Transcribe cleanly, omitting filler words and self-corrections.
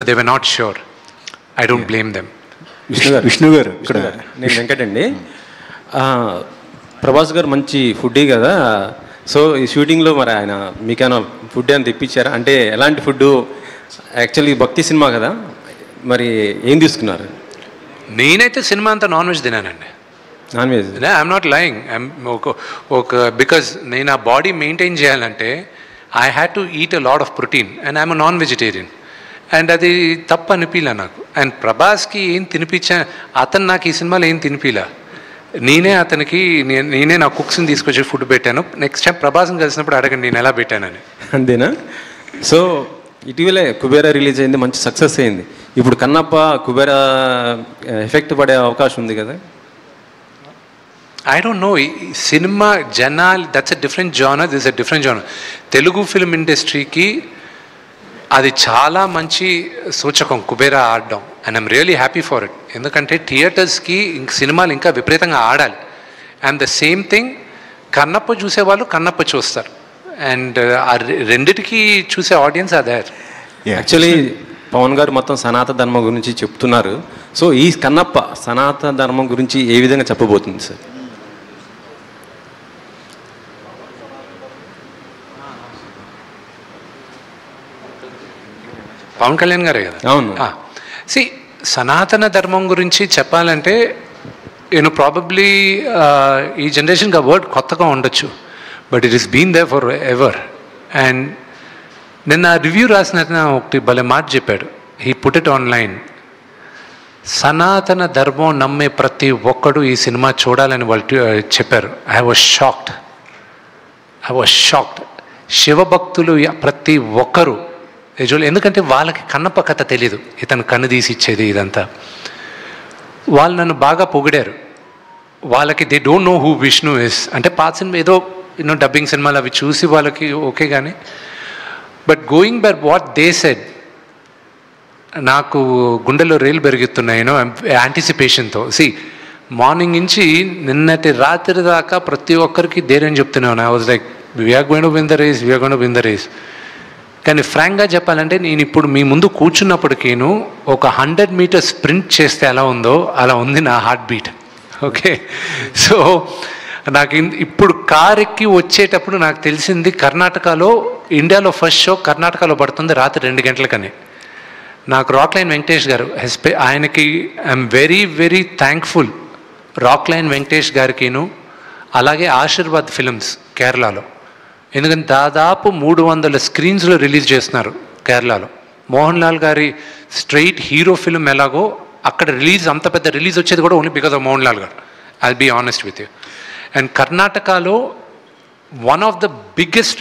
They were not sure. I don't blame them. Vishnu గారు ఇక్కడ నేను వెంకట్ అండి. ప్రభాస్ గారు మంచి ఫుడ్డీ కదా, సో ఈ షూటింగ్లో మరి ఆయన మీకైనా ఫుడ్ అని తెప్పించారా? అంటే ఎలాంటి ఫుడ్? యాక్చువల్లీ భక్తి సినిమా కదా, మరి ఏం తీసుకున్నారు? నేనైతే సినిమా అంతా నాన్ వెజ్ తినానండి. Non veg? I'm not lying. Because నేను ఆ బాడీ మెయింటైన్ చేయాలంటే I had to eat a lot of protein and I'm non vegetarian. And అది తప్పు అనిపించలే నాకు. అండ్ ప్రభాస్కి ఏం తినిపించా, అతను నాకు ఈ సినిమాలో ఏం తినిపించలే. నేనే అతనికి నేనే నా కుక్స్ని తీసుకొచ్చి ఫుడ్ పెట్టాను. నెక్స్ట్ టైం ప్రభాస్ని కలిసినప్పుడు అడగండి నేను ఎలా పెట్టానని. అంతేనా? సో ఇటీవలే కుబేరా రిలీజ్ అయింది, మంచి సక్సెస్ అయింది. ఇప్పుడు కన్నప్ప కుబేరా ఎఫెక్ట్ పడే అవకాశం ఉంది కదా? I don't know. సినిమా జనాలు, that's a different genre, this a different genre. Telugu film ఇండస్ట్రీకి అది చాలా మంచి సూచకం కుబేరా ఆడడం. And I'm really happy for it. ఎందుకంటే థియేటర్స్కి సినిమాలు ఇంకా విపరీతంగా ఆడాలి. And the same thing, Kannappa చూసేవాళ్ళు కన్నప్ప చూస్తారు. అండ్ ఆ రెండిటికి చూసే ఆడియన్స్ అదే. యాక్చువల్లీ పవన్ గారు మొత్తం సనాతన ధర్మం గురించి చెప్తున్నారు. సో ఈ కన్నప్ప సనాతన ధర్మం గురించి ఏ విధంగా చెప్పబోతుంది సార్? పవన్ కళ్యాణ్ గారే కదా? అవును. సి, సనాతన ధర్మం గురించి చెప్పాలంటే ప్రాబబ్లీ ఈ జనరేషన్కి ఆ వర్డ్ కొత్తగా ఉండొచ్చు, but it is been there forever. And నిన్న రివ్యూ రాసిన ఒకటి భలే మాట చెప్పాడు. He put it online. సనాతన ధర్మం నమ్మే ప్రతి ఒక్కడు ఈ సినిమా చూడాలని వాళ్ళు చెప్పారు. I was shocked. శివభక్తులు ప్రతి ఒక్కరు ఎందుకంటే వాళ్ళకి కన్నప్ప కథ తెలీదు, ఇతను కన్ను తీసి ఇచ్చేది ఇదంతా. వాళ్ళు నన్ను బాగా పొగిడారు. వాళ్ళకి they don't know who Vishnu is. అంటే పాత సినిమా ఏదో డబ్బింగ్ సినిమాలు అవి చూసి వాళ్ళకి ఓకే, కానీ but going by what they said, నాకు గుండెలో రేలు పెరుగుతున్నాయి యాంటిసిపేషన్తో. మార్నింగ్ నుంచి నిన్నటి రాత్రి దాకా ప్రతి ఒక్కరికి ధైర్యం చెప్తున్నాను. I was like, we're going to win the race. కానీ ఫ్రాంక్గా చెప్పాలంటే నేను ఇప్పుడు మీ ముందు కూర్చున్నప్పటికీను ఒక 100 మీటర్స్ స్ప్రింట్ చేస్తే ఎలా ఉందో అలా ఉంది నా హార్ట్ బీట్. ఓకే, సో నాకు ఇప్పుడు కార్ ఎక్కి వచ్చేటప్పుడు నాకు తెలిసింది కర్ణాటకలో, ఇండియాలో ఫస్ట్ షో కర్ణాటకలో పడుతుంది రాత్రి 2 గంటలకని. నాకు రాక్లైన్ వెంకటేష్ గారు, ఆయనకి I'm very very thankful. Rockline Venkatesh గారికిను అలాగే ఆశీర్వాద్ ఫిల్మ్స్ కేరళలో, ఎందుకంటే దాదాపు 300 స్క్రీన్స్లో రిలీజ్ చేస్తున్నారు కేరళలో. మోహన్ లాల్ గారి స్ట్రైట్ హీరో ఫిల్మ్ ఎలాగో అక్కడ రిలీజ్, అంత పెద్ద రిలీజ్ వచ్చేది కూడా only because of Mohan Lal గారు. I'll be honest with you. And కర్ణాటకలో వన్ ఆఫ్ ద బిగ్గెస్ట్